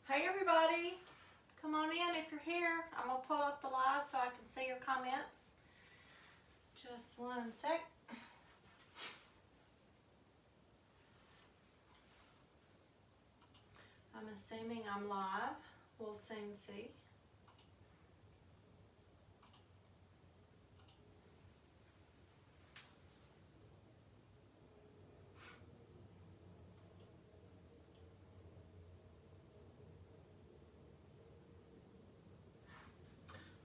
Hey everybody, come on in if you're here. I'm going to pull up the live so I can see your comments. Just one sec. I'm assuming I'm live. We'll soon see.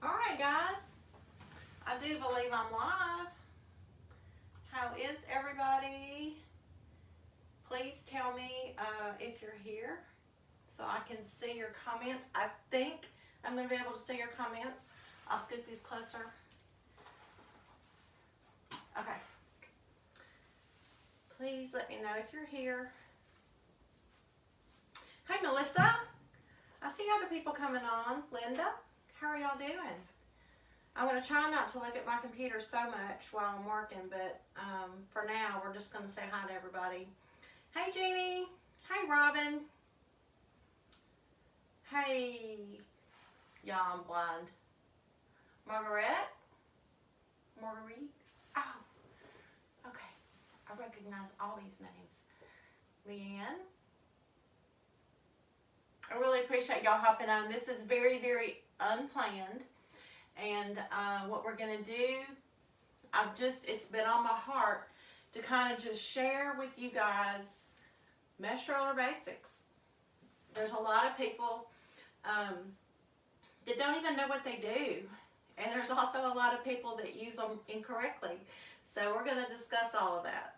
Alright guys, I do believe I'm live. How is everybody? Please tell me if you're here so I can see your comments. I think I'm going to be able to see your comments. I'll scoot these closer. Okay. Please let me know if you're here. Hey Melissa, I see other people coming on. Linda, how are y'all doing? I'm going to try not to look at my computer so much while I'm working, but for now we're just going to say hi to everybody. Hey Jeannie, hey Robin, hey, y'all, I'm blind. Marguerite, oh, okay, I recognize all these names. Leanne, I really appreciate y'all hopping on. This is very, very unplanned. And what we're going to do, it's been on my heart to kind of just share with you guys mesh roller basics. There's a lot of people that don't even know what they do. And there's also a lot of people that use them incorrectly. So we're going to discuss all of that.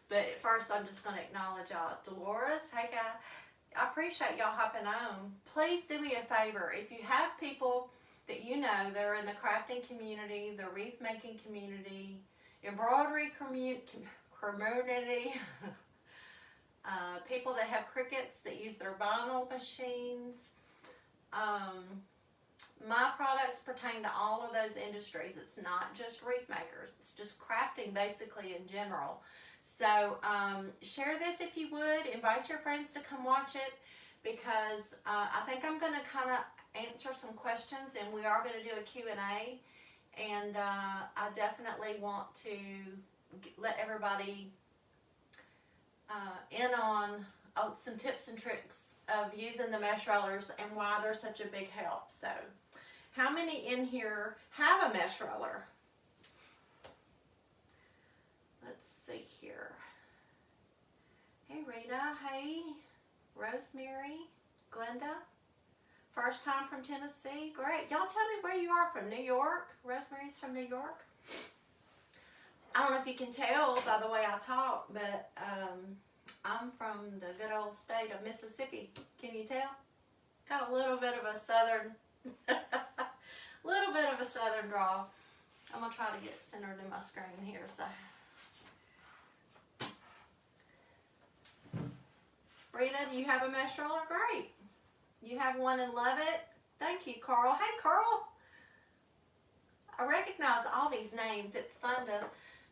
But at first I'm just going to acknowledge y'all. Dolores, hey guys. I appreciate y'all hopping on. Please do me a favor. If you have people that you know that are in the crafting community, the wreath making community, embroidery community, people that have Cricuts that use their vinyl machines. My products pertain to all of those industries. It's not just wreath makers. It's just crafting basically in general. So share this if you would. Invite your friends to come watch it because I think I'm going to kind of answer some questions and we are going to do a Q&A. And I definitely want to let everybody in on some tips and tricks of using the mesh rollers and why they're such a big help. So how many in here have a mesh roller? Let's see here. Hey Rita, hey Rosemary, Glenda. First time from Tennessee, great. Y'all tell me where you are from. New York? Rosemary's from New York. I don't know if you can tell by the way I talk, but I'm from the good old state of Mississippi. Can you tell? Got a little bit of a southern, southern drawl. I'm gonna try to get it centered in my screen here. So, Rita, do you have a mesh roller? Great. You have one and love it. Thank you, Carl. Hey, Carl. I recognize all these names. It's fun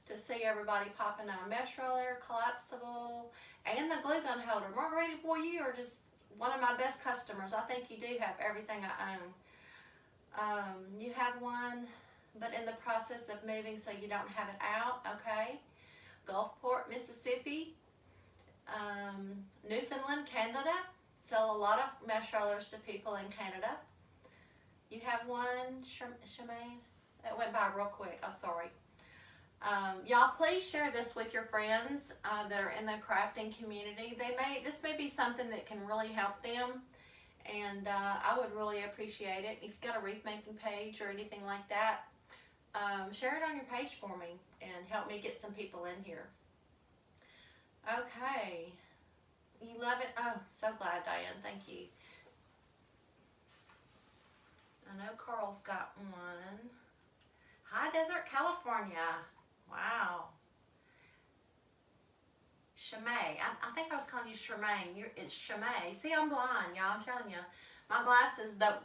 to see everybody popping on. Mesh roller, collapsible, and the glue gun holder. Margarita, boy, you are just one of my best customers. I think you do have everything I own. You have one, but in the process of moving so you don't have it out. Okay. Gulfport, Mississippi. Newfoundland, Canada. Sell a lot of mesh rollers to people in Canada. You have one, Shemaine? That went by real quick. I'm sorry. Y'all please share this with your friends that are in the crafting community. This may be something that can really help them, and I would really appreciate it. If you've got a wreath making page or anything like that, share it on your page for me and help me get some people in here. Okay. You love it? Oh, so glad, Diane. Thank you. I know Carl's got one. High Desert, California. Wow. Chimay. I think I was calling you Charmaine. It's Chimay. See, I'm blind, y'all. I'm telling you. My glasses don't...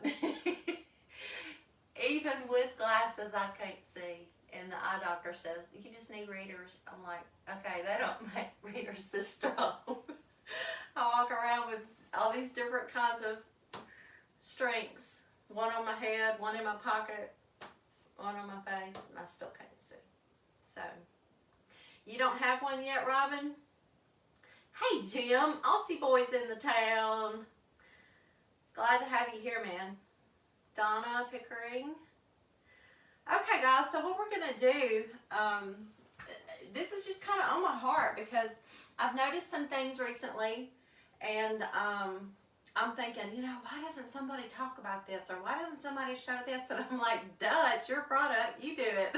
Even with glasses, I can't see. And the eye doctor says, you just need readers. I'm like, okay, they don't make readers this strong. I walk around with all these these different kinds of strings. One on my head, one in my pocket, one on my face, and I still can't see. So, you don't have one yet, Robin? Hey, Jim, Aussie boy's in the town. Glad to have you here, man. Donna Pickering. Okay, guys, so what we're going to do, this was just kind of on my heart because I've noticed some things recently, and I'm thinking, you know, why doesn't somebody talk about this, or why doesn't somebody show this? And I'm like, duh, it's your product, you do it.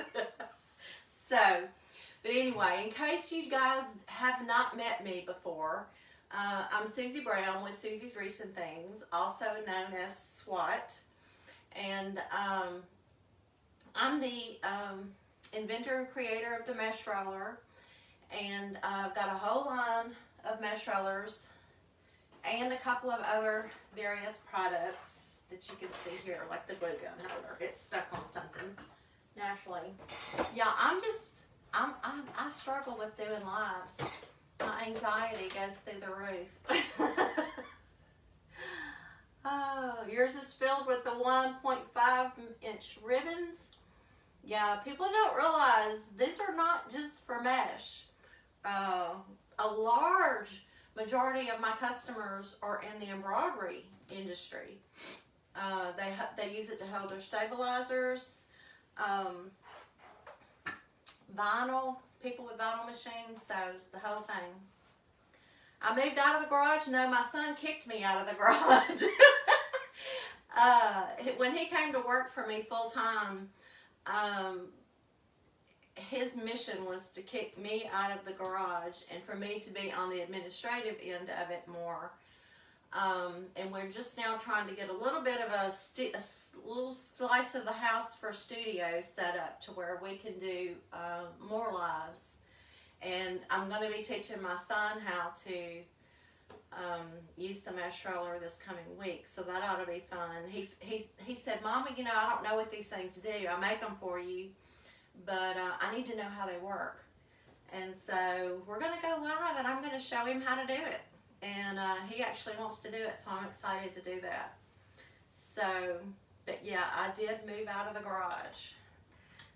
So, but anyway, in case you guys have not met me before, I'm Susie Brown with Susie's Recent Things, also known as SWAT, and I'm the inventor and creator of the mesh roller, and I've got a whole line of mesh rollers and a couple of other various products that you can see here, like the glue gun holder. It's stuck on something naturally. Yeah, I struggle with doing lives. My anxiety goes through the roof. Oh, yours is filled with the 1.5 inch ribbons. Yeah, people don't realize these are not just for mesh. A large majority of my customers are in the embroidery industry. They use it to hold their stabilizers, vinyl, people with vinyl machines, so it's the whole thing. I moved out of the garage. No, my son kicked me out of the garage. When he came to work for me full time, his mission was to kick me out of the garage and for me to be on the administrative end of it more. And we're just now trying to get a little bit of a little slice of the house for studio set up to where we can do more lives. And I'm going to be teaching my son how to use the mesh roller this coming week, so that ought to be fun. He said, Mama, you know, I don't know what these things do. I make them for you, but I need to know how they work. And so we're going to go live, and I'm going to show him how to do it. And he actually wants to do it, so I'm excited to do that. So, but yeah, I did move out of the garage.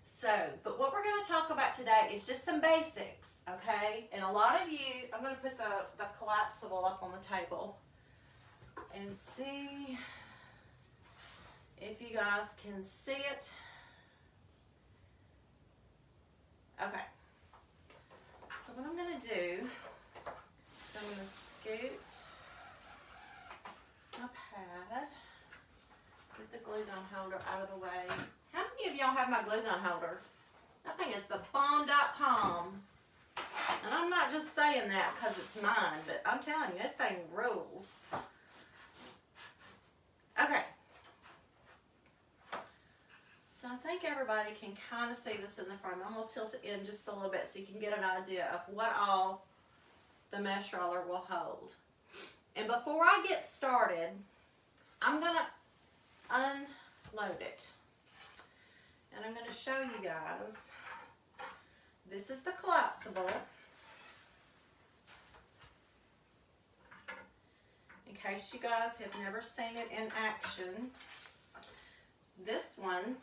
So, but what we're going to talk about today is just some basics, okay? And a lot of you, I'm going to put the collapsible up on the table and see if you guys can see it. Okay. So what I'm going to do is I'm going to scoot my pad, get the glue gun holder out of the way. How many of y'all have my glue gun holder? That thing is the bomb.com. And I'm not just saying that because it's mine, but I'm telling you, that thing rules. Okay. So I think everybody can kind of see this in the frame. I'm going to tilt it in just a little bit so you can get an idea of what all the mesh roller will hold. And before I get started, I'm going to unload it. And I'm going to show you guys. This is the collapsible. In case you guys have never seen it in action, this one,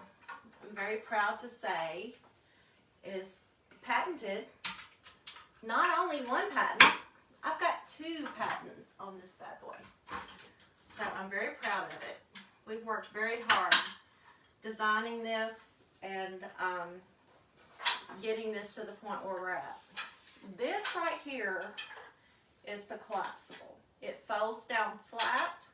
I'm very proud to say, is patented. Not only one patent, I've got 2 patents on this bad boy. So I'm very proud of it. We've worked very hard designing this and getting this to the point where we're at. This right here is the collapsible. It folds down flat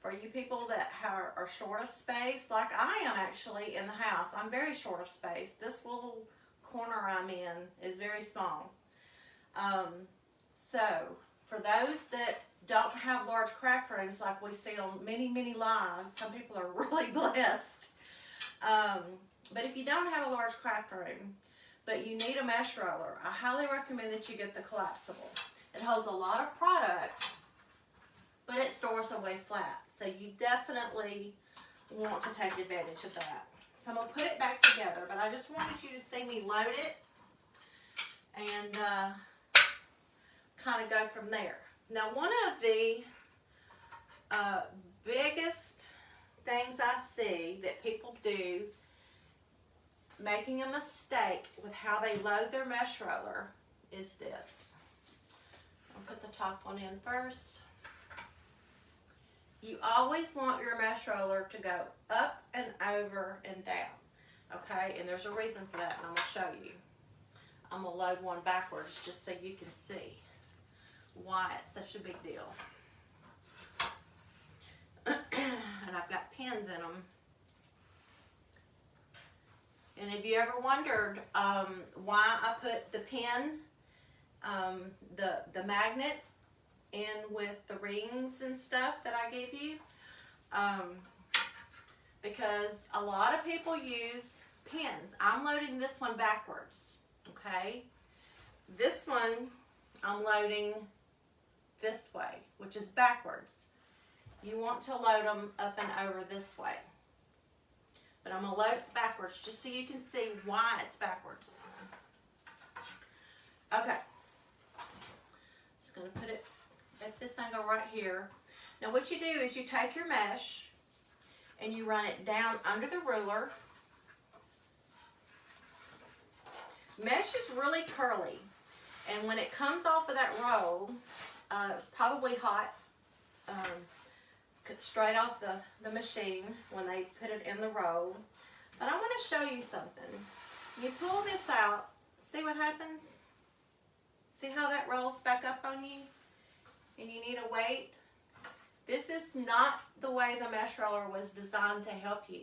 for you people that are short of space, like I am actually in the house. I'm very short of space. This little corner I'm in is very small. So for those that don't have large craft rooms like we see on many, many lives, some people are really blessed. But if you don't have a large craft room, but you need a mesh roller, I highly recommend that you get the collapsible. It holds a lot of product, but it stores away flat. So you definitely want to take advantage of that. So I'm going to put it back together, but I just wanted you to see me load it and kind of go from there. Now, one of the biggest things I see that people do making a mistake with how they load their mesh roller is this. I'll put the top one in first. You always want your mesh roller to go up and over and down, okay? And there's a reason for that, and I'm going to show you. I'm going to load one backwards just so you can see why it's such a big deal. And I've got pins in them. And have you ever wondered why I put the pin, the magnet in with the rings and stuff that I gave you? Because a lot of people use pins. I'm loading this one backwards, okay? This one I'm loading this way, which is backwards. You want to load them up and over this way. But I'm going to load it backwards just so you can see why it's backwards. Okay. Just going to put it at this angle right here. Now what you do is you take your mesh and you run it down under the ruler. Mesh is really curly. And when it comes off of that roll, it's probably hot. Straight off the machine when they put it in the roll. But I want to show you something. You pull this out, see what happens? See how that rolls back up on you? And you need a weight? This is not the way the mesh roller was designed to help you.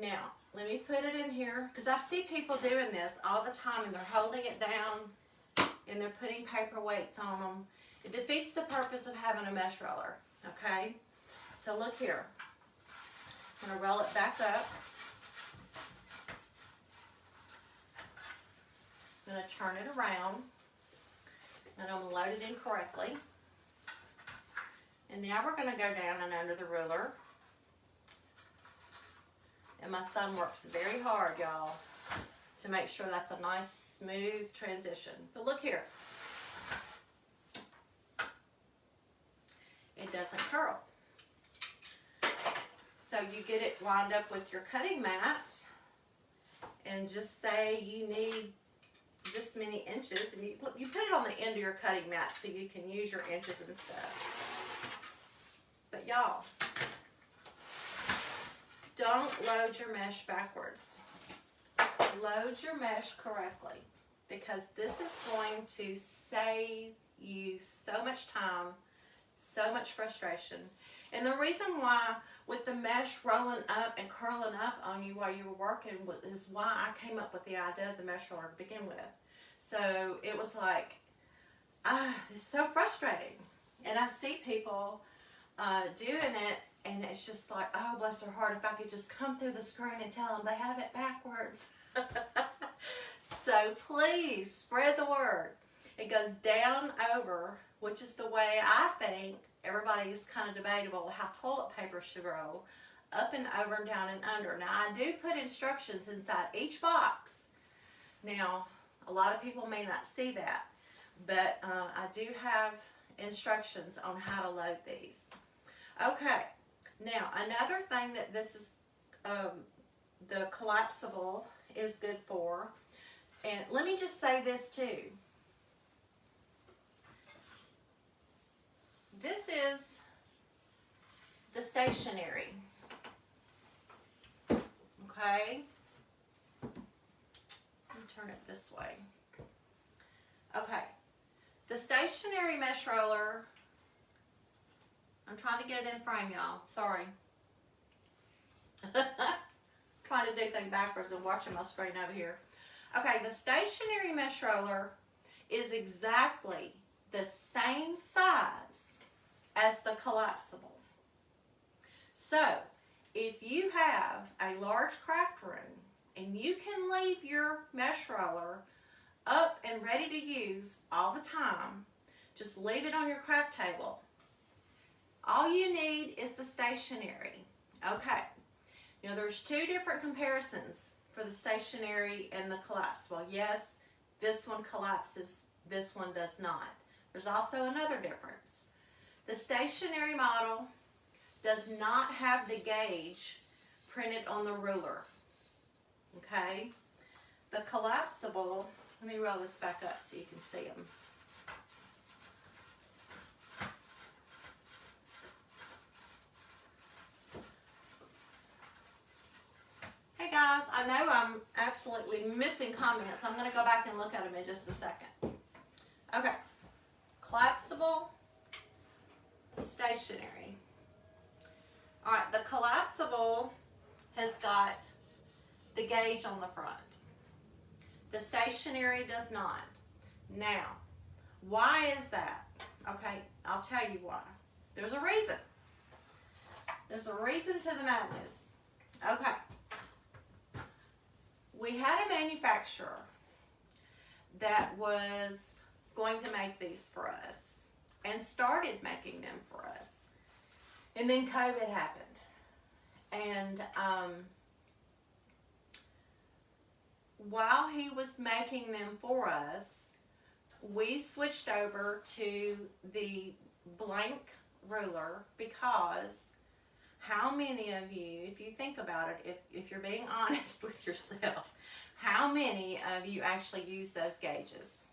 Now, let me put it in here, because I see people doing this all the time and they're holding it down and they're putting paper weights on them. It defeats the purpose of having a mesh roller, okay? So look here, I'm going to roll it back up. I'm going to turn it around and I'm going to load it in correctly. And now we're going to go down and under the ruler. And my son works very hard, y'all, to make sure that's a nice, smooth transition. But look here. It doesn't curl. So you get it lined up with your cutting mat and just say you need this many inches, and you put it on the end of your cutting mat so you can use your inches and stuff. But y'all, don't load your mesh backwards. Load your mesh correctly, because this is going to save you so much time, so much frustration. And the reason why with the mesh rolling up and curling up on you while you were working is why I came up with the idea of the mesh roller to begin with. So it was like, it's so frustrating. And I see people doing it, and it's just like, oh, bless their heart, if I could just come through the screen and tell them they have it backwards. So please spread the word. It goes down over, which is the way I think everybody is kind of debatable how toilet paper should roll, up and over and down and under. Now I do put instructions inside each box. Now a lot of people may not see that, but I do have instructions on how to load these. Okay, now another thing that this is, the collapsible is good for, and let me just say this too. This is the stationary, okay? Let me turn it this way. Okay, the stationary mesh roller, I'm trying to get it in frame, y'all, sorry. Trying to do things backwards and watching my screen over here. Okay, the stationary mesh roller is exactly the same size as the collapsible. So, if you have a large craft room and you can leave your mesh roller up and ready to use all the time, just leave it on your craft table. All you need is the stationary. Okay, now there's two different comparisons for the stationary and the collapsible. Yes, this one collapses, this one does not. There's also another difference. The stationary model does not have the gauge printed on the ruler. Okay? The collapsible, let me roll this back up so you can see them. Hey guys, I know I'm absolutely missing comments. I'm going to go back and look at them in just a second. Okay. Collapsible, stationary. All right, the collapsible has got the gauge on the front. The stationary does not. Now, why is that? Okay, I'll tell you why. There's a reason. There's a reason to the madness. Okay. We had a manufacturer that was going to make these for us and started making them for us. And then COVID happened. And while he was making them for us, we switched over to the blank ruler because how many of you, if you think about it, if you're being honest with yourself, how many of you actually use those gauges?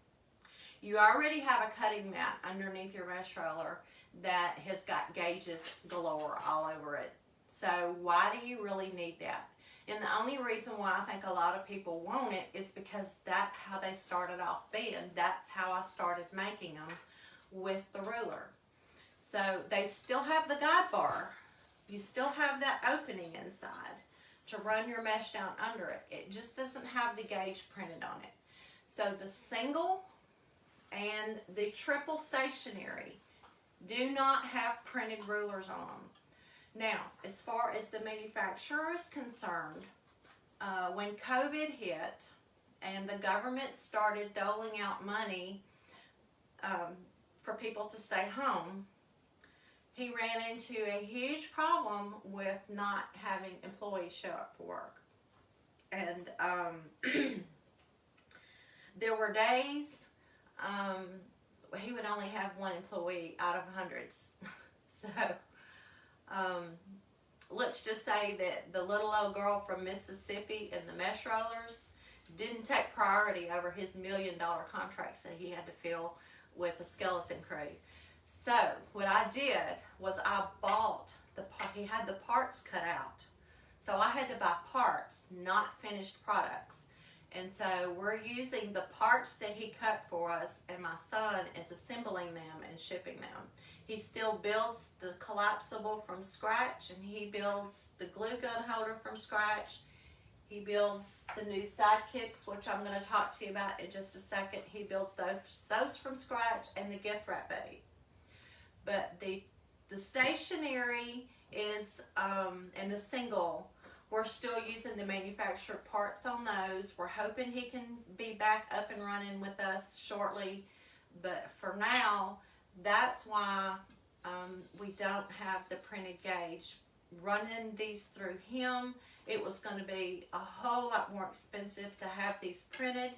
You already have a cutting mat underneath your mesh roller that has got gauges galore all over it. So why do you really need that? And the only reason why I think a lot of people want it is because that's how they started off being. That's how I started making them with the ruler. So they still have the guide bar. You still have that opening inside to run your mesh down under it. It just doesn't have the gauge printed on it. So the single and the triple stationary do not have printed rulers on them. Now, as far as the manufacturer is concerned, when COVID hit and the government started doling out money for people to stay home, he ran into a huge problem with not having employees show up for work. And there were days he would only have one employee out of hundreds. So let's just say that the little old girl from Mississippi and the mesh rollers didn't take priority over his $1 million contracts that he had to fill with a skeleton crew. So what I did was I bought he had the parts cut out. So I had to buy parts, not finished products. And so we're using the parts that he cut for us, and my son is assembling them and shipping them. He still builds the collapsible from scratch, and he builds the glue gun holder from scratch. He builds the new sidekicks, which I'm going to talk to you about in just a second. He builds those from scratch, and the gift wrap buddy. But the stationary is, and the single, we're still using the manufactured parts on those. We're hoping he can be back up and running with us shortly. But for now, that's why we don't have the printed gauge. Running these through him, it was going to be a whole lot more expensive to have these printed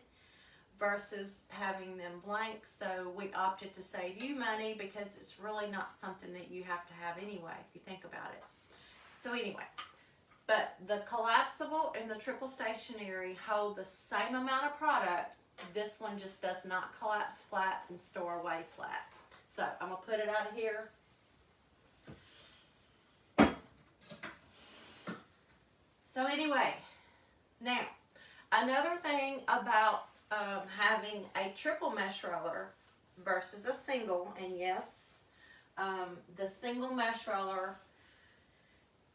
versus having them blank. So we opted to save you money because it's really not something that you have to have anyway, if you think about it. So anyway, but the collapsible and the triple stationary hold the same amount of product. This one just does not collapse flat and store away flat. So I'm going to put it out of here. So anyway, now another thing about having a triple mesh roller versus a single, and yes, the single mesh roller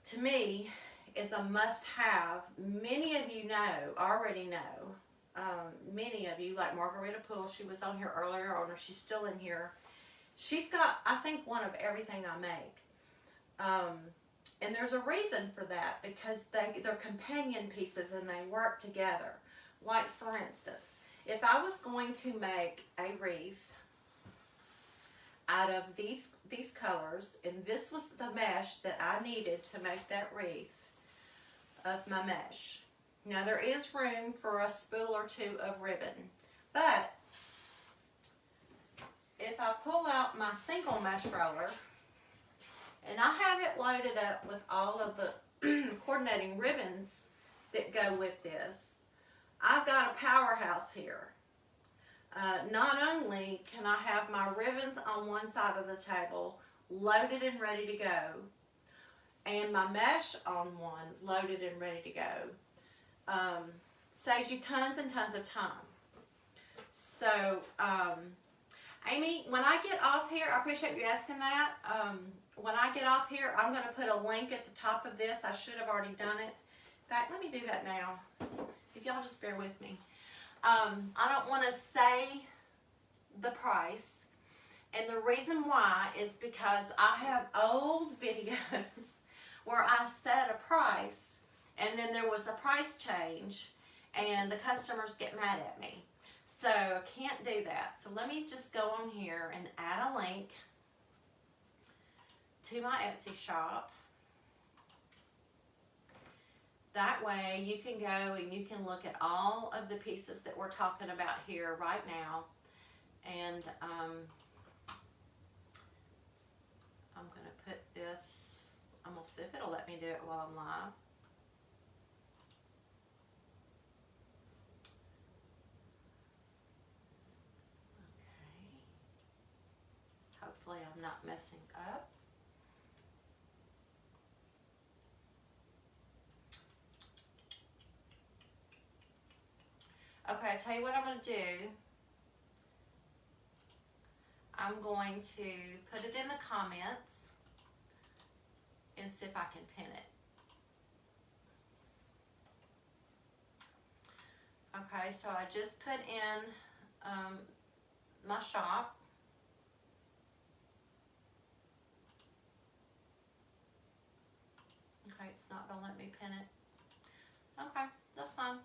to me is a must-have. Many of you already know. Many of you, like Margarita Poole, she was on here earlier, or she's still in here. She's got, I think, one of everything I make. And there's a reason for that, because they're companion pieces and they work together. Like, for instance, if I was going to make a wreath out of these colors, and this was the mesh that I needed to make that wreath of my mesh. Now, there is room for a spool or two of ribbon, but if I pull out my single mesh roller And I have it loaded up with all of the coordinating ribbons that go with this. I've got a powerhouse here. Not only can I have my ribbons on one side of the table loaded and ready to go, and my mesh on one loaded and ready to go, saves you tons and tons of time. So, Amy, when I get off here, I appreciate you asking that. When I get off here, I'm going to put a link at the top of this. I should have already done it. In fact, let me do that now. If y'all just bear with me. I don't want to say the price. And the reason why is because I have old videos where I set a price and then there was a price change and the customers get mad at me. So I can't do that. So let me just go on here and add a link to my Etsy shop. That way you can go and you can look at all of the pieces that we're talking about here right now. And I'm going to put this, I'm going to see if it'll let me do it while I'm live. Okay. Hopefully I'm not messing up. Okay, I'll tell you what I'm going to do. I'm going to put it in the comments and see if I can pin it. Okay, so I just put in my shop. Okay, it's not going to let me pin it. Okay, that's fine.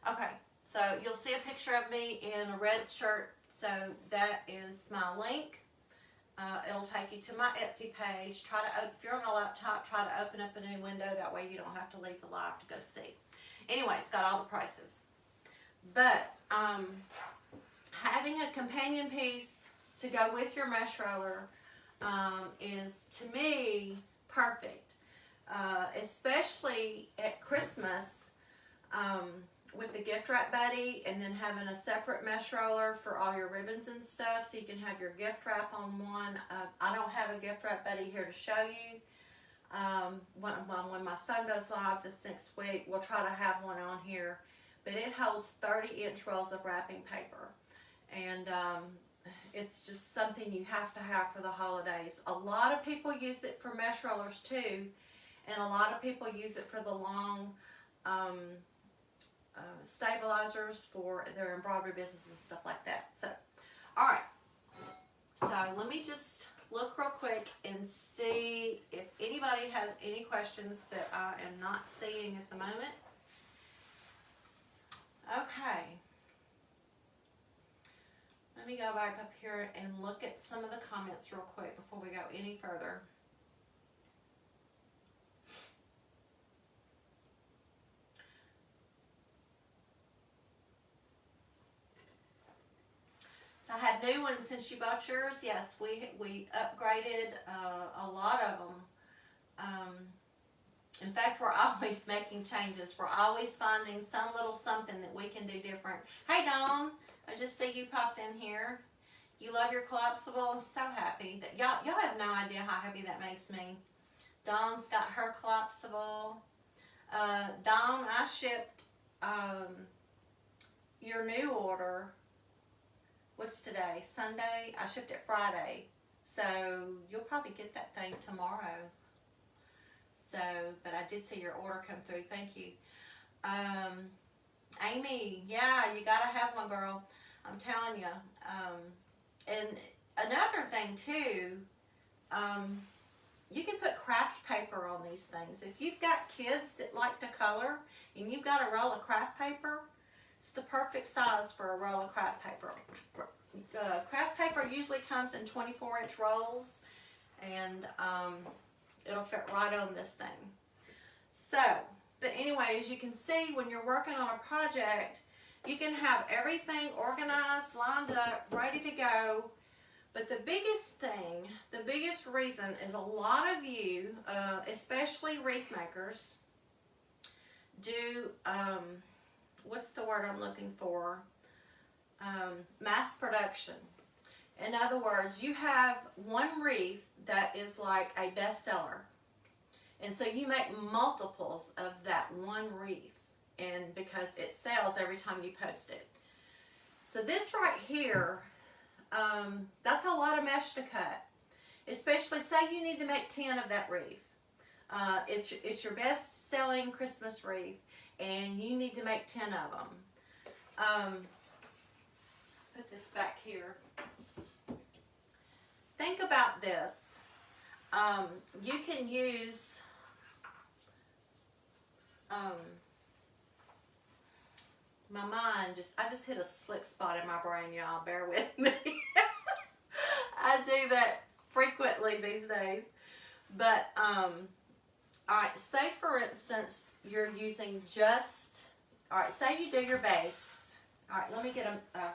Okay, so you'll see a picture of me in a red shirt. So that is my link. It'll take you to my Etsy page. If you're on a laptop, try to open up a new window. That way you don't have to leave the live to go see. Anyway, it's got all the prices. But having a companion piece to go with your mesh roller is, to me, perfect. Especially at Christmas. With the gift wrap buddy, and then having a separate mesh roller for all your ribbons and stuff, so you can have your gift wrap on one. I don't have a gift wrap buddy here to show you. When my son goes live this next week, we'll try to have one on here, but it holds 30-inch rolls of wrapping paper, and it's just something you have to have for the holidays. A lot of people use it for mesh rollers too, and a lot of people use it for the long stabilizers for their embroidery business and stuff like that. So, all right. So let me just look real quick and see if anybody has any questions that I am not seeing at the moment. Okay. Let me go back up here and look at some of the comments real quick before we go any further. So I had new ones since you bought yours. Yes, we upgraded a lot of them. In fact, we're always making changes. We're always finding some little something that we can do different. Hey, Dawn, I just see you popped in here. You love your collapsible. I'm so happy that y'all have no idea how happy that makes me. Dawn's got her collapsible. Dawn, I shipped your new order. What's today? Sunday? I shipped it Friday. So you'll probably get that thing tomorrow. So, but I did see your order come through. Thank you. Amy, yeah, you got to have one, girl. I'm telling you. And another thing too, you can put craft paper on these things. If you've got kids that like to color and you've got a roll of craft paper, it's the perfect size for a roll of craft paper. Craft paper usually comes in 24-inch rolls, and it'll fit right on this thing. So, but anyway, as you can see, when you're working on a project, you can have everything organized, lined up, ready to go. But the biggest thing, the biggest reason is a lot of you, especially wreath makers, do, what's the word I'm looking for? Mass production. In other words, you have one wreath that is like a bestseller. And so you make multiples of that one wreath, and because it sells every time you post it. So this right here, that's a lot of mesh to cut. Especially, say you need to make 10 of that wreath. It's your best selling Christmas wreath, and you need to make 10 of them. Put this back here. Think about this. You can use my mind I just hit a slick spot in my brain, y'all. Bear with me. I do that frequently these days. But all right, say for instance you're using just, all right, say you do your base. All right, let me get a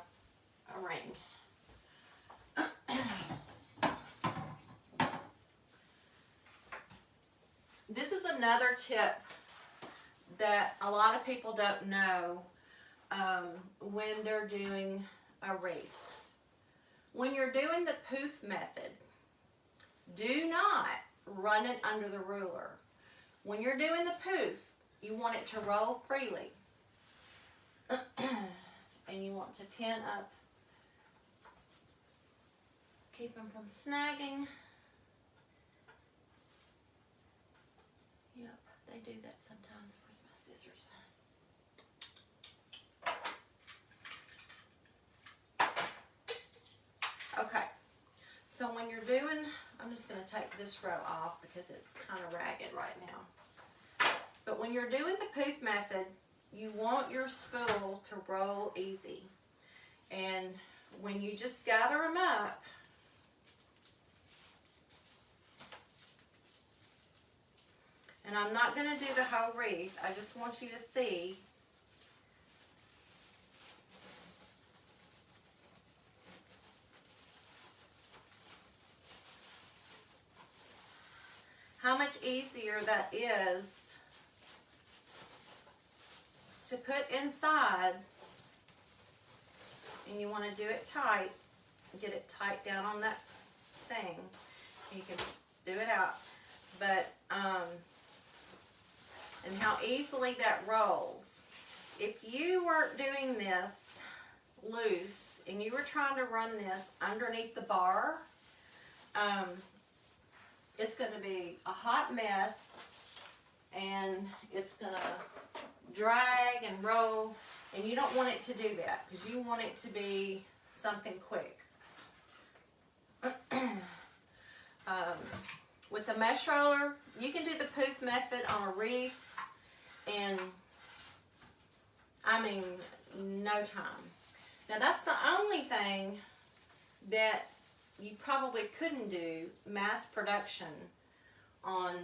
ring. This is another tip that a lot of people don't know when they're doing a wreath. When you're doing the poof method, do not run it under the ruler. When you're doing the poof, you want it to roll freely. And you want to pin up, keep them from snagging. Yep, they do that sometimes. Where's my scissors? Okay, so when you're doing, I'm just going to take this row off because it's kind of ragged right now. But when you're doing the poof method, you want your spool to roll easy. And when you just gather them up, and I'm not going to do the whole wreath, I just want you to see how much easier that is to put inside. And you want to do it tight, get it tight down on that thing. You can do it out, but and how easily that rolls. If you weren't doing this loose and you were trying to run this underneath the bar, it's going to be a hot mess, and it's going to drag and roll, and you don't want it to do that because you want it to be something quick. With the mesh roller, you can do the poof method on a wreath in, I mean, no time. Now that's the only thing that you probably couldn't do mass production on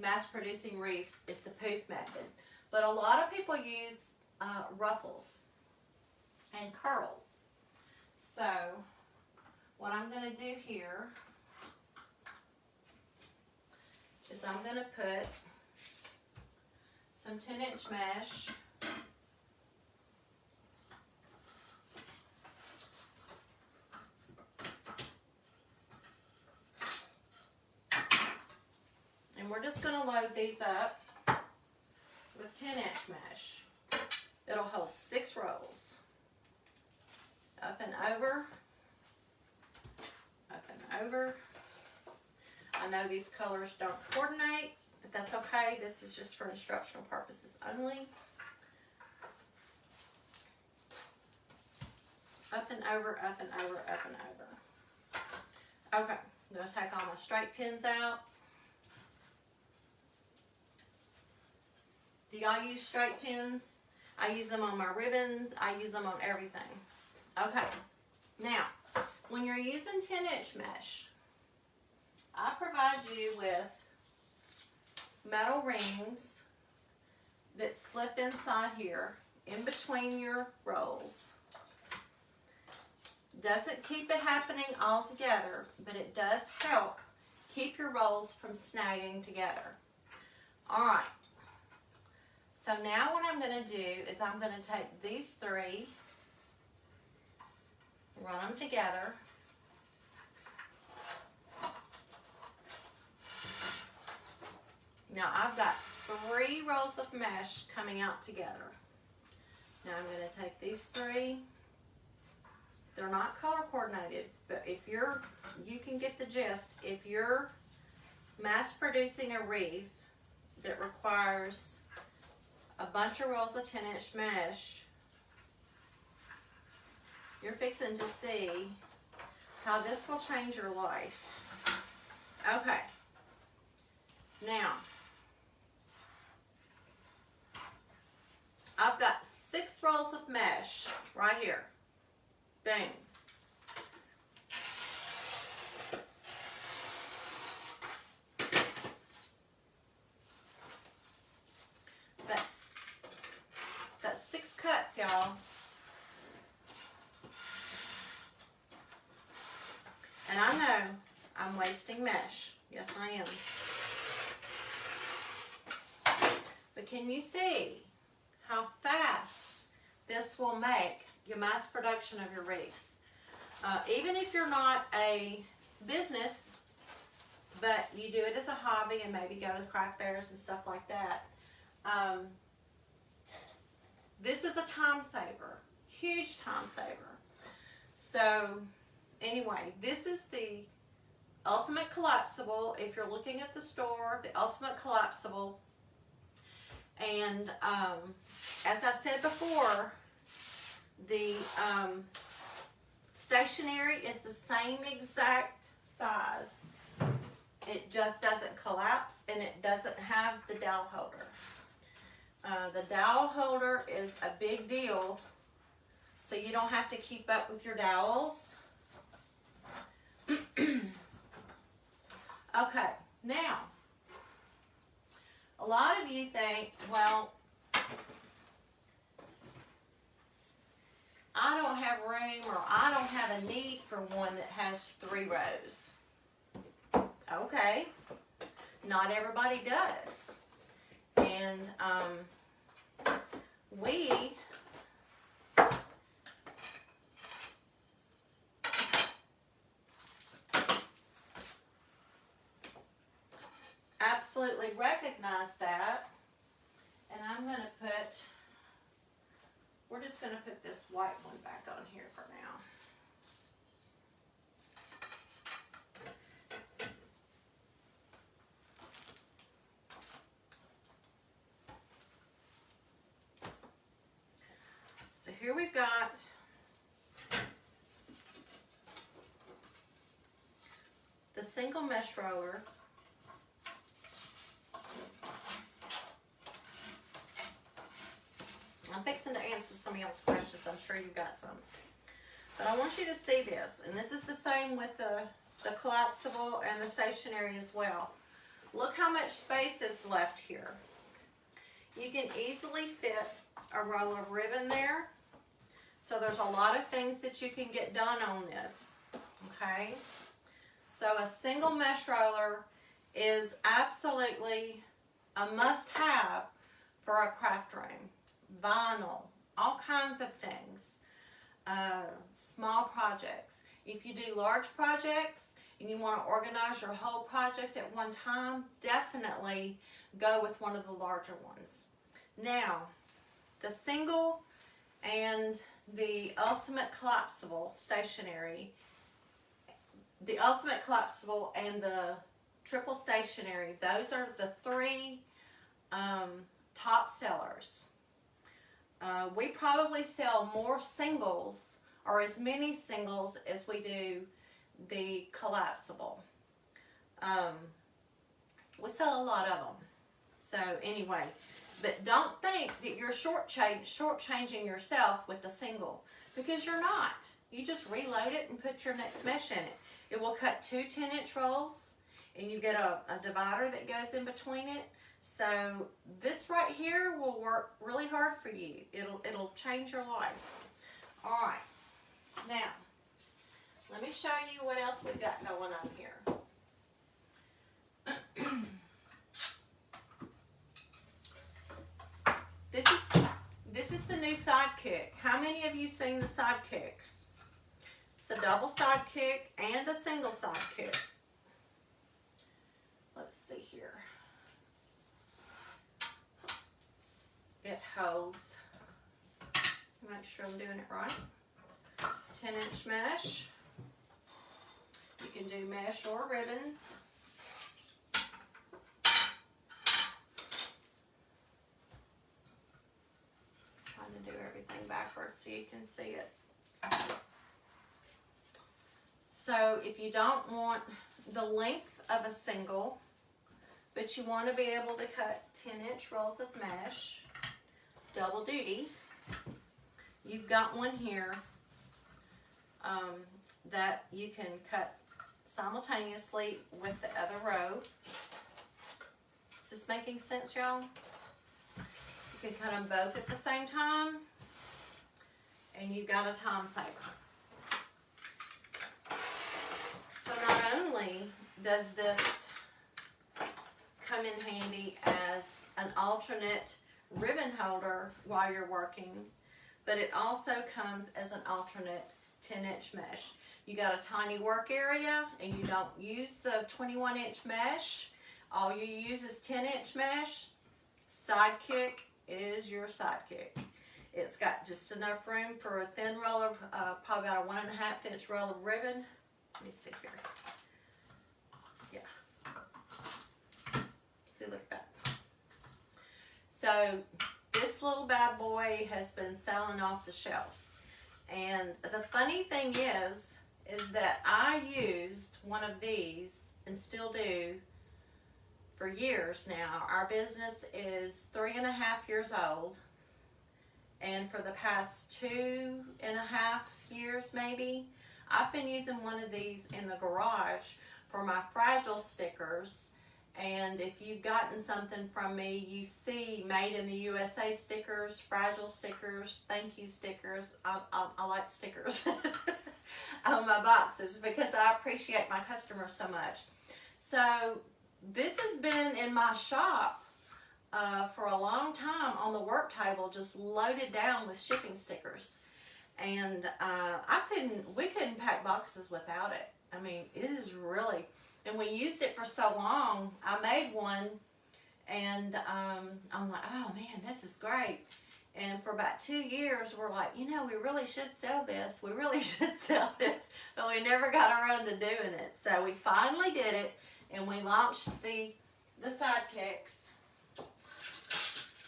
mass producing wreaths is the poof method. But a lot of people use ruffles and curls. So what I'm going to do here is I'm going to put some 10-inch mesh and we're just going to load these up with 10-inch mesh. It'll hold 6 rolls. Up and over. Up and over. I know these colors don't coordinate, but that's okay. This is just for instructional purposes only. Up and over, up and over, up and over. Okay, I'm going to take all my straight pins out. Do y'all use straight pins? I use them on my ribbons. I use them on everything. Okay, now, when you're using 10-inch mesh, I provide you with metal rings that slip inside here, in between your rolls. Doesn't keep it happening all together, but it does help keep your rolls from snagging together. All right. So now what I'm going to do is I'm going to take these three, run them together. Now I've got 3 rolls of mesh coming out together. Now I'm going to take these 3. They're not color coordinated, but if you can get the gist. If you're mass producing a wreath that requires a bunch of rolls of 10-inch mesh, you're fixing to see how this will change your life. Okay. Now, I've got 6 rolls of mesh right here. Boom. That's 6 cuts, y'all. And I know I'm wasting mesh. Yes, I am. But can you see how fast this will make your mass production of your wreaths? Even if you're not a business, but you do it as a hobby and maybe go to craft fairs and stuff like that, this is a time saver, huge time saver. So anyway, this is the Ultimate Collapsible. If you're looking at the store, the Ultimate Collapsible. And as I said before, the stationery is the same exact size. It just doesn't collapse, and it doesn't have the dowel holder. The dowel holder is a big deal, so you don't have to keep up with your dowels. Okay, now, a lot of you think, well, I don't have room, or I don't have a need for one that has 3 rows. Okay, not everybody does. And we absolutely recognize that. And I'm going to we're just going to put this white one back on here for now. So here we've got the single mesh roller. I'm fixing to answer some of y'all's questions. I'm sure you've got some. But I want you to see this. And this is the same with the collapsible and the stationery as well. Look how much space is left here. You can easily fit a roll of ribbon there. So there's a lot of things that you can get done on this. Okay? So a single mesh roller is absolutely a must-have for a craft room. Vinyl, all kinds of things, small projects. If you do large projects and you want to organize your whole project at one time, definitely go with one of the larger ones. Now, the single and the Ultimate Collapsible stationery, the Ultimate Collapsible and the Triple Stationery, those are the 3 top sellers. We probably sell more singles, or as many singles as we do the collapsible. We sell a lot of them. So anyway, but don't think that you're shortchanging yourself with the single, because you're not. You just reload it and put your next mesh in it. It will cut 2 10-inch rolls, and you get a divider that goes in between it. So this right here will work really hard for you. It'll change your life. All right. Now, Let me show you what else we've got going on here. This is the new sidekick. How many of you seen the sidekick? It's a double sidekick and a single sidekick. Let's see here. It holds, make sure I'm doing it right, 10-inch mesh. You can do mesh or ribbons. Trying to do everything backwards so you can see it. So if you don't want the length of a single, but you want to be able to cut 10-inch rolls of mesh, double duty, you've got one here that you can cut simultaneously with the other row. Is this making sense, y'all? You can cut them both at the same time, and you've got a time saver. So not only does this come in handy as an alternate ribbon holder while you're working, but it also comes as an alternate 10-inch mesh. You got a tiny work area and you don't use the 21-inch mesh. All you use is 10-inch mesh. Sidekick is your sidekick. It's got just enough room for a thin roll of, probably about a 1.5-inch roll of ribbon. Let me see here. Yeah. See, look at that. So this little bad boy has been selling off the shelves. And the funny thing is that I used one of these and still do for years now. Our business is 3.5 years old. And for the past 2.5 years maybe, I've been using one of these in the garage for my fragile stickers. And if you've gotten something from me, you see Made in the USA stickers, fragile stickers, thank you stickers. I like stickers on my boxes because I appreciate my customers so much. So this has been in my shop for a long time on the work table, just loaded down with shipping stickers. And we couldn't pack boxes without it. I mean, it is really, and we used it for so long. I made one, and I'm like, oh man, this is great. And for about 2 years, we're like, you know, we really should sell this. We really should sell this, but we never got around to doing it. So we finally did it, and we launched the sidekicks.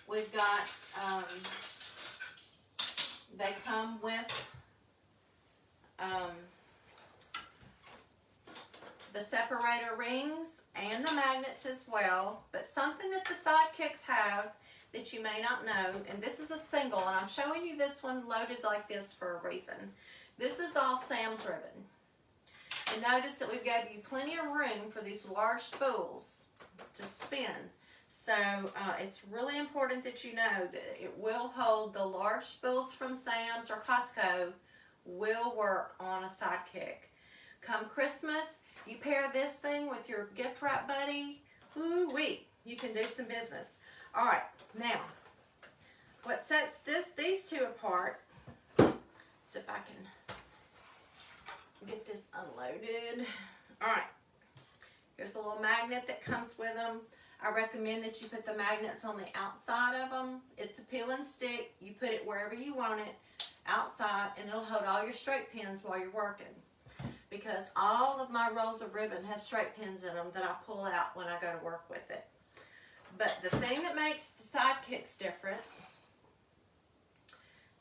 We've got, they come with the separator rings and the magnets as well, but something that the sidekicks have that you may not know, and this is a single, and I'm showing you this one loaded like this for a reason. This is all Sam's ribbon. And notice that we've given you plenty of room for these large spools to spin. So it's really important that you know that it will hold the large spools from Sam's or Costco will work on a sidekick. Come Christmas, you pair this thing with your gift wrap buddy, woo-wee, you can do some business. All right, now, what sets these two apart, see if I can get this unloaded. All right, here's a little magnet that comes with them. I recommend that you put the magnets on the outside of them. It's a peel and stick. You put it wherever you want it, outside, and it'll hold all your straight pins while you're working. Because all of my rolls of ribbon have straight pins in them that I pull out when I go to work with it. But the thing that makes the sidekicks different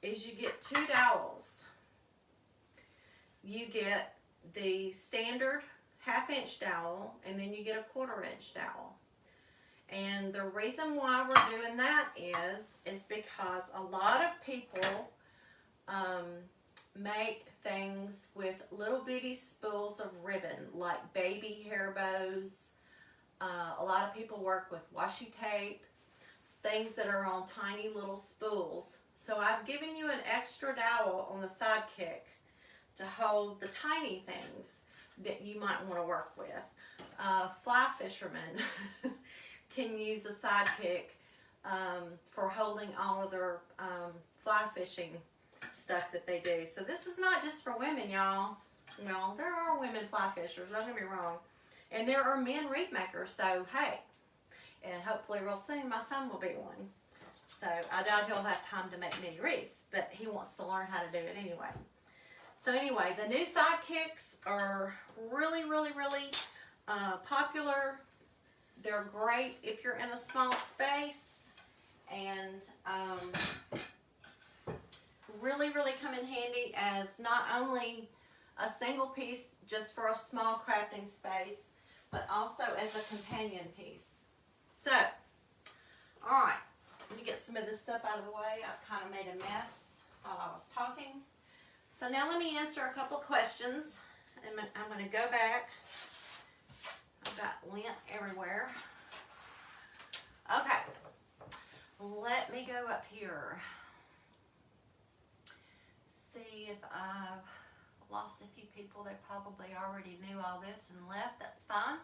is you get 2 dowels. You get the standard 1/2-inch dowel, and then you get a 1/4-inch dowel. And the reason why we're doing that is because a lot of people make things with little bitty spools of ribbon, like baby hair bows. A lot of people work with washi tape, things that are on tiny little spools. So I've given you an extra dowel on the sidekick to hold the tiny things that you might want to work with. Fly fishermen can use a sidekick for holding all of their fly fishing stuff that they do. So this is not just for women, y'all. Well, there are women fly fishers, don't get me wrong. And there are men wreath makers, so hey. And hopefully real soon my son will be one. So I doubt he'll have time to make many wreaths, but he wants to learn how to do it anyway. So anyway, the new sidekicks are really, really, really popular. They're great if you're in a small space, and really, really come in handy as not only a single piece just for a small crafting space, but also as a companion piece. So, all right, let me get some of this stuff out of the way. I've kind of made a mess while I was talking. So now let me answer a couple questions. I'm going to go back. I've got lint everywhere. Okay, let me go up here. See if I've lost a few people. They probably already knew all this and left. That's fine.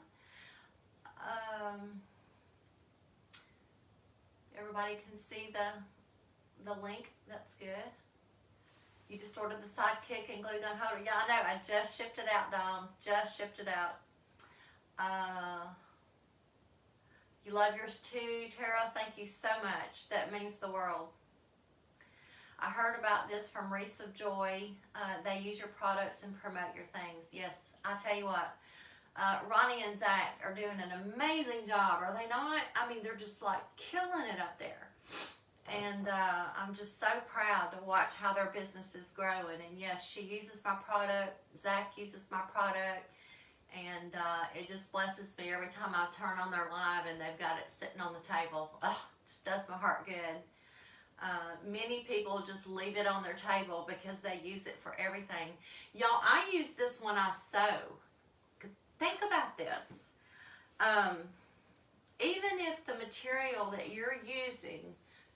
Everybody can see the link. That's good. You just ordered the sidekick and glue gun holder. Yeah, I know. I just shipped it out, Dom. Just shipped it out. You love yours too, Tara. Thank you so much. That means the world. I heard about this from Wreaths of Joy. They use your products and promote your things. Yes, I tell you what. Ronnie and Zach are doing an amazing job, are they not? I mean, they're just like killing it up there. And I'm just so proud to watch how their business is growing. And yes, she uses my product. Zach uses my product. And it just blesses me every time I turn on their live and they've got it sitting on the table. Oh, it just does my heart good. Many people just leave it on their table because they use it for everything. Y'all, I use this when I sew. Think about this. Even if the material that you're using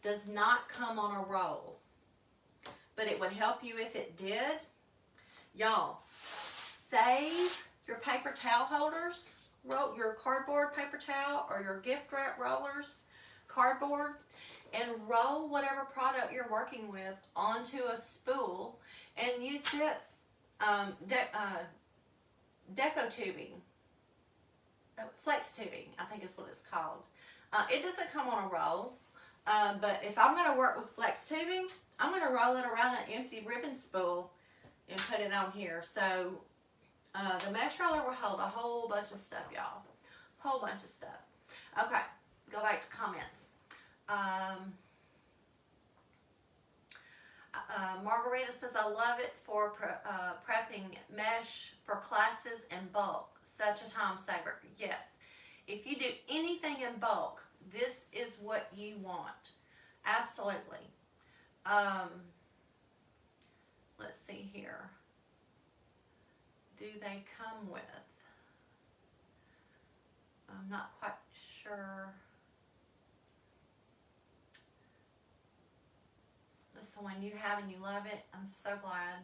does not come on a roll, but it would help you if it did, y'all, save your paper towel holders, your cardboard paper towel or your gift wrap rollers, cardboard, and roll whatever product you're working with onto a spool and use this deco tubing, flex tubing, I think is what it's called. It doesn't come on a roll, but if I'm going to work with flex tubing, I'm going to roll it around an empty ribbon spool and put it on here. So the mesh roller will hold a whole bunch of stuff, y'all. Whole bunch of stuff. Okay, go back to comments. Margarita says, I love it for prepping mesh for classes in bulk. Such a time saver. Yes. If you do anything in bulk, this is what you want. Absolutely. Let's see here. Do they come with? I'm not quite sure. This is one you have and you love it. I'm so glad.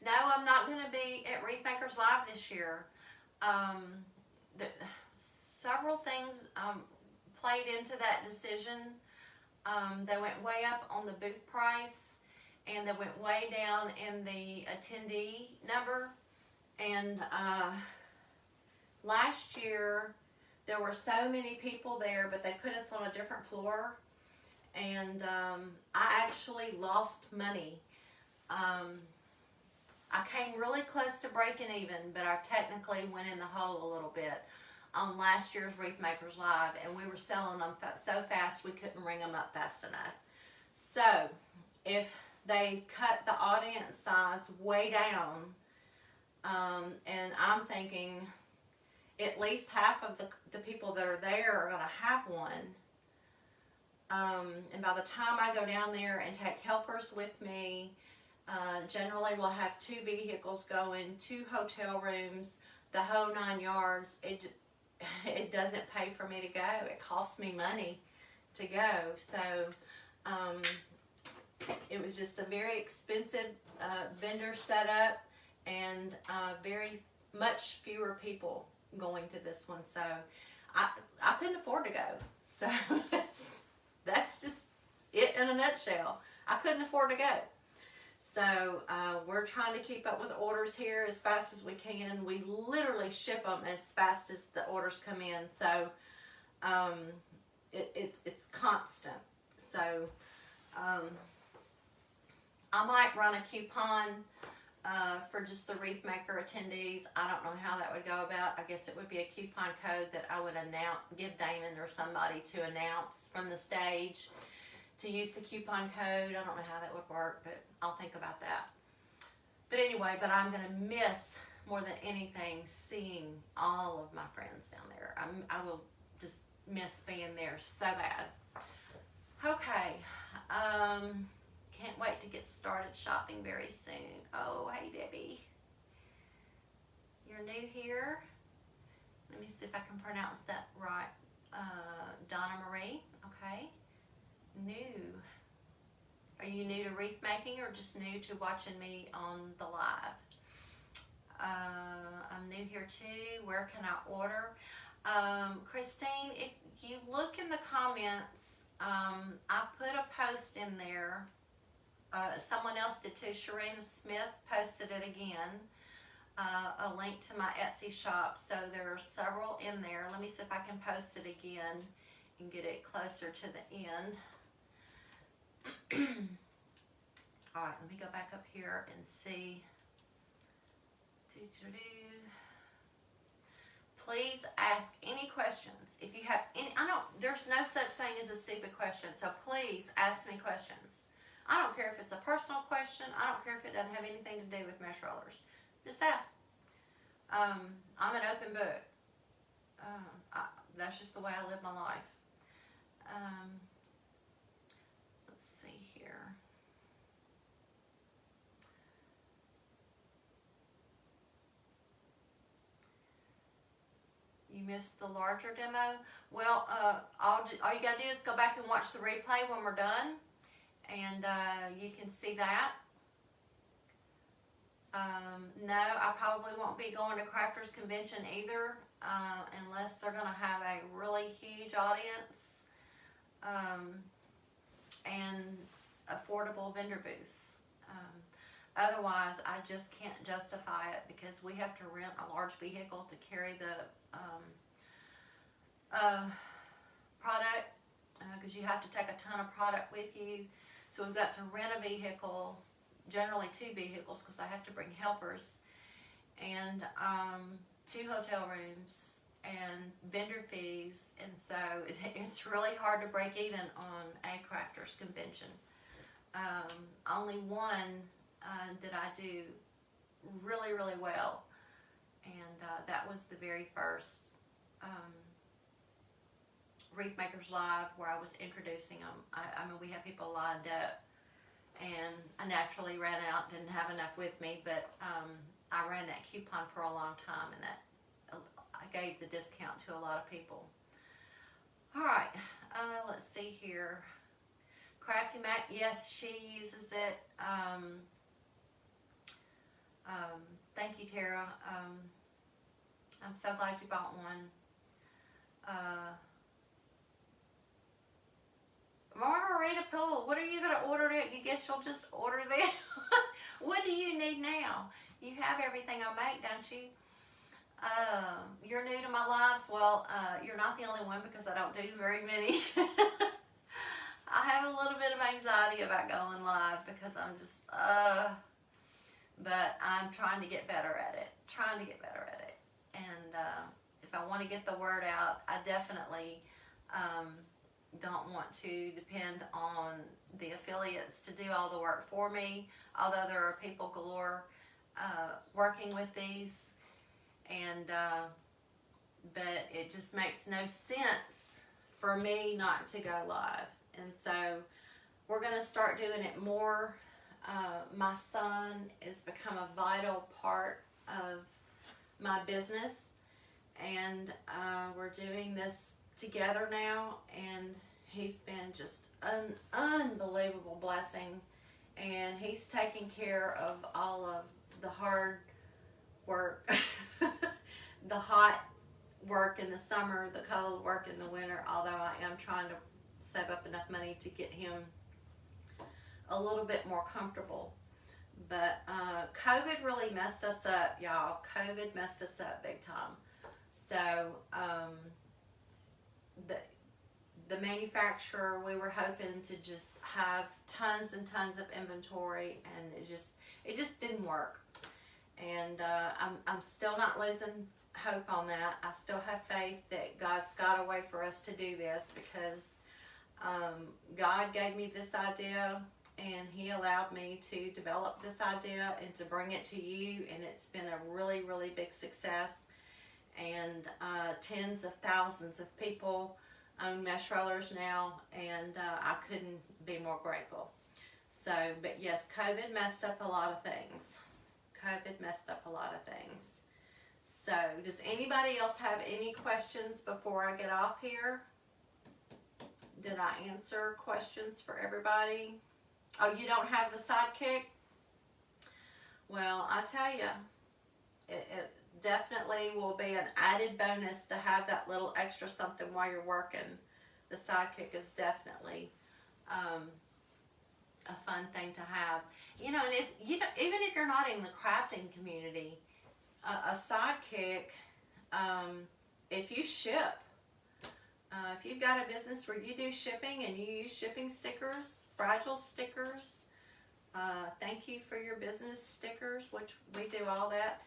No, I'm not going to be at Wreath Makers Live this year. Several things played into that decision. They went way up on the booth price, and they went way down in the attendee number. And last year, there were so many people there, but they put us on a different floor. And I actually lost money. I came really close to breaking even, but I technically went in the hole a little bit on last year's Wreath Makers Live, and we were selling them so fast we couldn't ring them up fast enough. So if they cut the audience size way down, and I'm thinking at least half of the people that are there are going to have one. And by the time I go down there and take helpers with me, generally we'll have 2 vehicles going, 2 hotel rooms, the whole 9 yards. It doesn't pay for me to go. It costs me money to go. So it was just a very expensive vendor setup, and very much fewer people going to this one. So I couldn't afford to go. So that's just it in a nutshell. I couldn't afford to go. So we're trying to keep up with orders here as fast as we can. We literally ship them as fast as the orders come in. So it's constant. So I might run a coupon for just the Wreath Maker attendees. I don't know how that would go about. I guess it would be a coupon code that I would give Damon or somebody to announce from the stage to use the coupon code. I don't know how that would work, but I'll think about that. But anyway, I'm going to miss more than anything seeing all of my friends down there. I will just miss being there so bad. Okay. Can't wait to get started shopping very soon. Oh, hey, Debbie. You're new here. Let me see if I can pronounce that right. Donna Marie. Okay. New. Are you new to wreath making or just new to watching me on the live? I'm new here too. Where can I order? Christine, if you look in the comments, I put a post in there. Someone else did too. Sharina Smith posted it again. A link to my Etsy shop. So there are several in there. Let me see if I can post it again and get it closer to the end. All right, let me go back up here and see. Please ask any questions. If you have any, there's no such thing as a stupid question. So please ask me questions. I don't care if it's a personal question. I don't care if it doesn't have anything to do with mesh rollers. Just ask. I'm an open book. That's just the way I live my life. Let's see here. You missed the larger demo? Well, all you gotta do is go back and watch the replay when we're done, and you can see that. No, I probably won't be going to Crafters Convention either, unless they're gonna have a really huge audience, and affordable vendor booths. Otherwise, I just can't justify it because we have to rent a large vehicle to carry the product, because you have to take a ton of product with you. So we've got to rent a vehicle, generally 2 vehicles, because I have to bring helpers, and 2 hotel rooms and vendor fees, and so it's really hard to break even on a Crafters Convention. Only one did I do really, really well, and that was the very first Wreath Makers Live, where I was introducing them. I mean, we had people lined up, and I naturally ran out, didn't have enough with me, but I ran that coupon for a long time, and that I gave the discount to a lot of people. All right, let's see here. Crafty Mac, yes, she uses it. Thank you, Tara. I'm so glad you bought one. Margarita Pool, what are you going to order? You guess you'll just order that? What do you need now? You have everything I make, don't you? You're new to my lives. Well, you're not the only one, because I don't do very many. I have a little bit of anxiety about going live because I'm just, but I'm trying to get better at it. And if I want to get the word out, I definitely don't want to depend on the affiliates to do all the work for me, although there are people galore working with these, and but it just makes no sense for me not to go live. And so we're going to start doing it more. My son has become a vital part of my business, and we're doing this together now, and he's been just an unbelievable blessing, and he's taking care of all of the hard work, the hot work in the summer, the cold work in the winter, although I am trying to save up enough money to get him a little bit more comfortable. But COVID really messed us up, y'all. COVID messed us up big time. So the manufacturer, we were hoping to just have tons and tons of inventory, and it just didn't work. And I'm still not losing hope on that. I still have faith that God's got a way for us to do this, because God gave me this idea, and He allowed me to develop this idea and to bring it to you, and it's been a really, really big success. And tens of thousands of people own mesh rollers now, and I couldn't be more grateful. So, but yes, COVID messed up a lot of things. COVID messed up a lot of things. So, does anybody else have any questions before I get off here? Did I answer questions for everybody? Oh, you don't have the sidekick? Well, I tell you, it definitely will be an added bonus to have that little extra something while you're working. The sidekick is definitely a fun thing to have. You know, and it's, you know, even if you're not in the crafting community, a sidekick, if you ship, if you've got a business where you do shipping and you use shipping stickers, fragile stickers, thank you for your business stickers, which we do all that.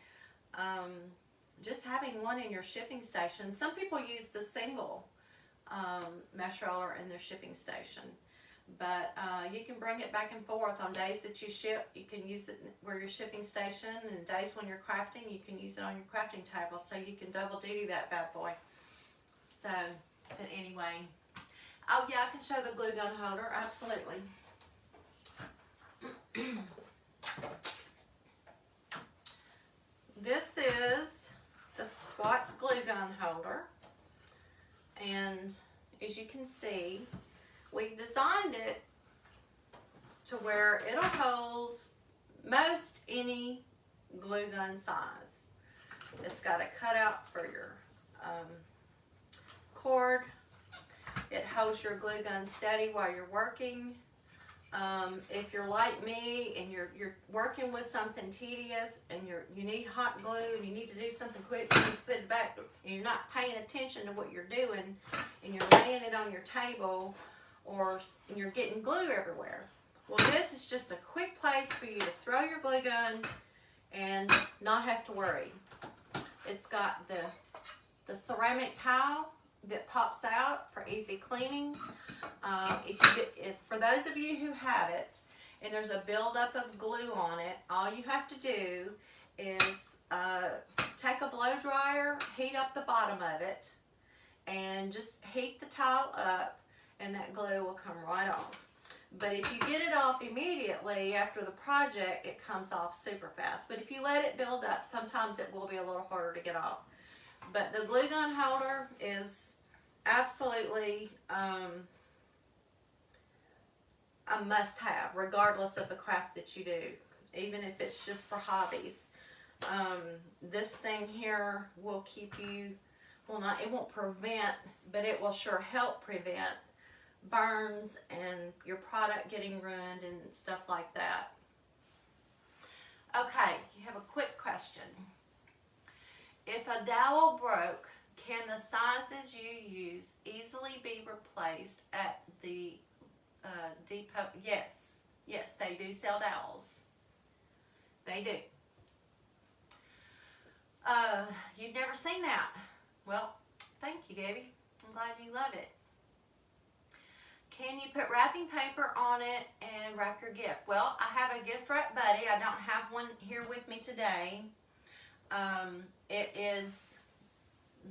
Just having one in your shipping station. Some people use the single mesh roller in their shipping station, but you can bring it back and forth on days that you ship. You can use it where your shipping station, and days when you're crafting, you can use it on your crafting table, so you can double duty that bad boy. So, but anyway, oh yeah, I can show the glue gun holder, absolutely. This is the SWAT glue gun holder, and as you can see, we designed it to where it'll hold most any glue gun size. It's got a cutout for your cord. It holds your glue gun steady while you're working. If you're like me and you're working with something tedious and you need hot glue and you need to do something quick, you need to put it back, and you're not paying attention to what you're doing, and you're laying it on your table, or you're getting glue everywhere. Well, this is just a quick place for you to throw your glue gun and not have to worry. It's got the ceramic towel that pops out for easy cleaning. For those of you who have it and there's a buildup of glue on it, all you have to do is take a blow dryer, heat up the bottom of it, and just heat the towel up, and that glue will come right off. But if you get it off immediately after the project, it comes off super fast. But if you let it build up, sometimes it will be a little harder to get off. But the glue gun holder is absolutely a must-have, regardless of the craft that you do, even if it's just for hobbies. This thing here will keep you, it won't prevent, but it will sure help prevent burns and your product getting ruined and stuff like that. Okay, you have a quick question. If a dowel broke, can the sizes you use easily be replaced at the depot? Yes, they do sell dowels. They do. You've never seen that? Well, thank you, Debbie. I'm glad you love it. Can you put wrapping paper on it and wrap your gift? Well, I have a gift wrap buddy. I don't have one here with me today.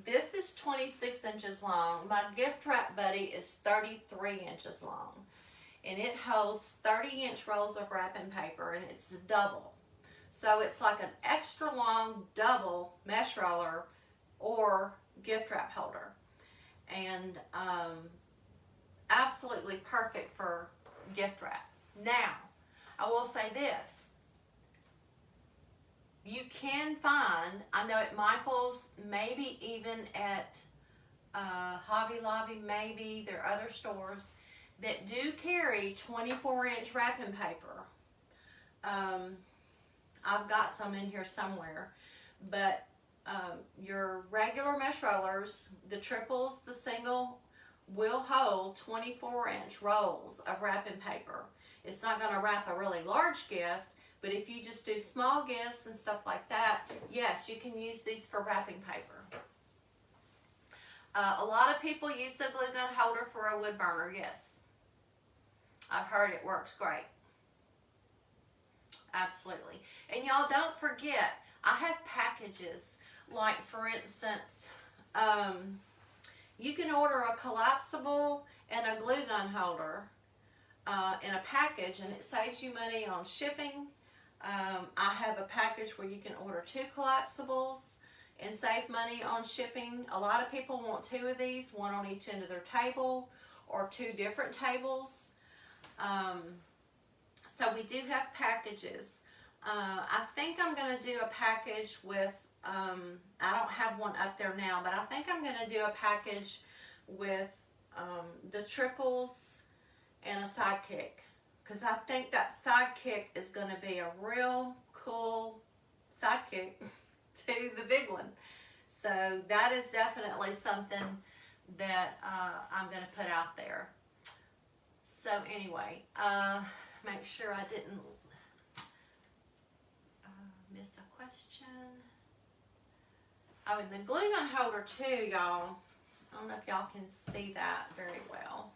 This is 26 inches long. My gift wrap buddy is 33 inches long. And it holds 30-inch rolls of wrapping paper, and it's double. So it's like an extra long double mesh roller or gift wrap holder. And absolutely perfect for gift wrap. Now, I will say this. You can find, I know at Michael's, maybe even at Hobby Lobby, maybe there are other stores that do carry 24-inch wrapping paper. I've got some in here somewhere, but your regular mesh rollers, the triples, the single, will hold 24-inch rolls of wrapping paper. It's not going to wrap a really large gift, but if you just do small gifts and stuff like that, yes, you can use these for wrapping paper. A lot of people use the glue gun holder for a wood burner, yes. I've heard it works great. Absolutely. And y'all don't forget, I have packages, like for instance, you can order a collapsible and a glue gun holder in a package, and it saves you money on shipping. I have a package where you can order 2 collapsibles and save money on shipping. A lot of people want 2 of these, one on each end of their table or 2 different tables. So we do have packages. I think I'm going to do a package with, I don't have one up there now, but I think I'm going to do a package with the triples and a sidekick. Because I think that sidekick is going to be a real cool sidekick to the big one. So that is definitely something that I'm going to put out there. So anyway, make sure I didn't miss a question. Oh, and the glue gun holder too, y'all. I don't know if y'all can see that very well.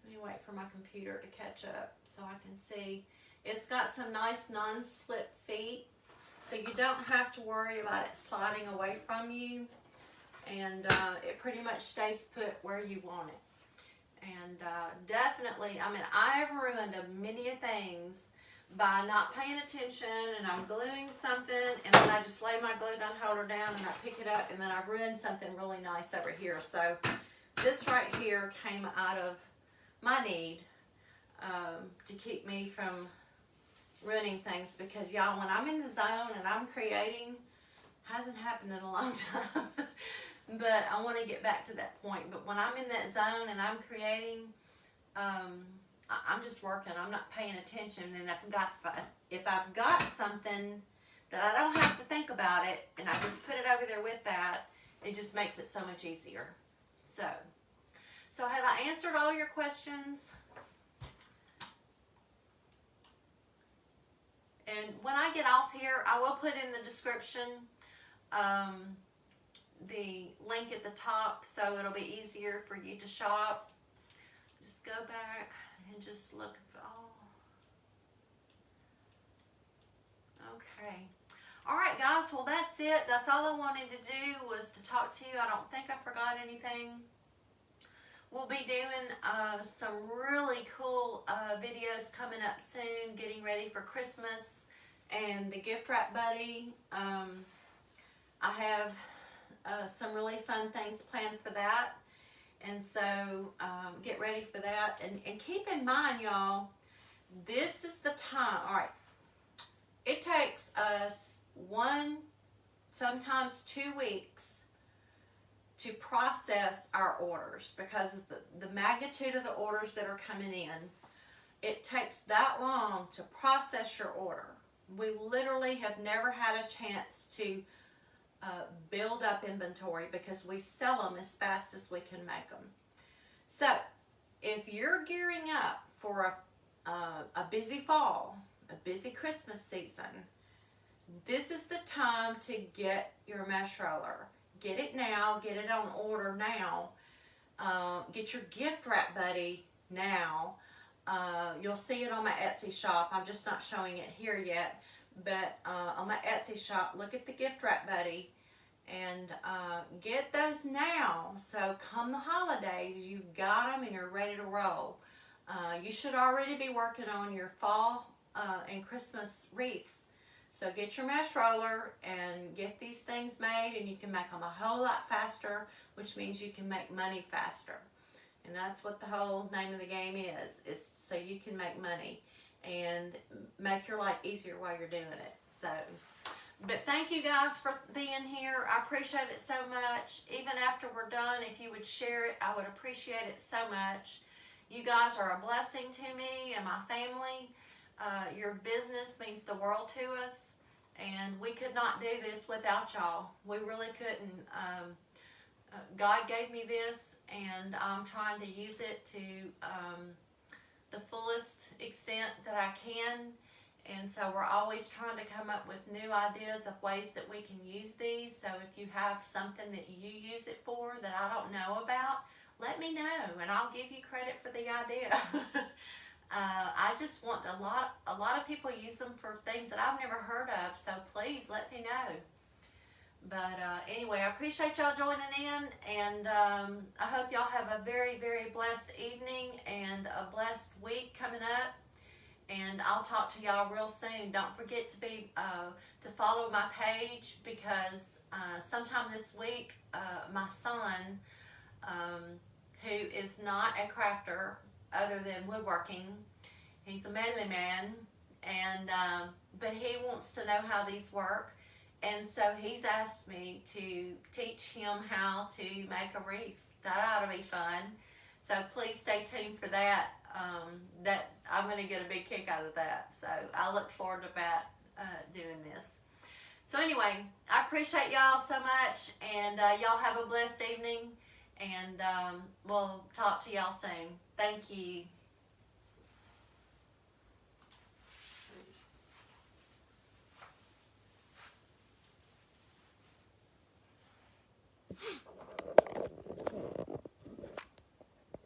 Let me wait for my computer to catch up so I can see. It's got some nice non-slip feet, so you don't have to worry about it sliding away from you. And it pretty much stays put where you want it. And definitely, I mean, I have ruined many things by not paying attention, and I'm gluing something, and then I just lay my glue gun holder down and I pick it up, and then I've ruined something really nice over here. So this right here came out of my need to keep me from ruining things, because y'all, when I'm in the zone and I'm creating, hasn't happened in a long time. But I want to get back to that point. But when I'm in that zone and I'm creating, I'm just working. I'm not paying attention. And if I've got something that I don't have to think about it, and I just put it over there with that, it just makes it so much easier. So have I answered all your questions? And when I get off here, I will put in the description the link at the top, so it'll be easier for you to shop. Just go back and just look at all. Okay. All right, guys. Well, that's it. That's all I wanted to do, was to talk to you. I don't think I forgot anything. We'll be doing some really cool videos coming up soon, getting ready for Christmas and the gift wrap buddy. I have some really fun things planned for that, and so get ready for that. And keep in mind, y'all, this is the time. All right, it takes us 1, sometimes 2 weeks to process our orders, because of the magnitude of the orders that are coming in. It takes that long to process your order. We literally have never had a chance to build up inventory, because we sell them as fast as we can make them. So if you're gearing up for a busy fall, a busy Christmas season, this is the time to get your mesh roller. Get it now. Get it on order now. Get your gift wrap buddy now. You'll see it on my Etsy shop. I'm just not showing it here yet. But on my Etsy shop, look at the gift wrap buddy and get those now. So come the holidays, you've got them and you're ready to roll. You should already be working on your fall and Christmas wreaths. So get your mesh roller and get these things made, and you can make them a whole lot faster, which means you can make money faster. And that's what the whole name of the game is so you can make money and make your life easier while you're doing it. So, but thank you guys for being here. I appreciate it so much. Even after we're done, if you would share it, I would appreciate it so much. You guys are a blessing to me and my family. Your business means the world to us, and we could not do this without y'all. We really couldn't. God gave me this, and I'm trying to use it to the fullest extent that I can. And so we're always trying to come up with new ideas of ways that we can use these. So if you have something that you use it for that I don't know about, let me know, and I'll give you credit for the idea. I just want a lot of people use them for things that I've never heard of, so please let me know. But anyway, I appreciate y'all joining in, and I hope y'all have a very, very blessed evening and a blessed week coming up. And I'll talk to y'all real soon. Don't forget to follow my page, because sometime this week, my son, who is not a crafter other than woodworking, he's a manly man, and but he wants to know how these work, and so he's asked me to teach him how to make a wreath. That ought to be fun. So please stay tuned for that. That I'm going to get a big kick out of that. So I look forward to that, doing this. So anyway, I appreciate y'all so much, and y'all have a blessed evening, and we'll talk to y'all soon. Thank you.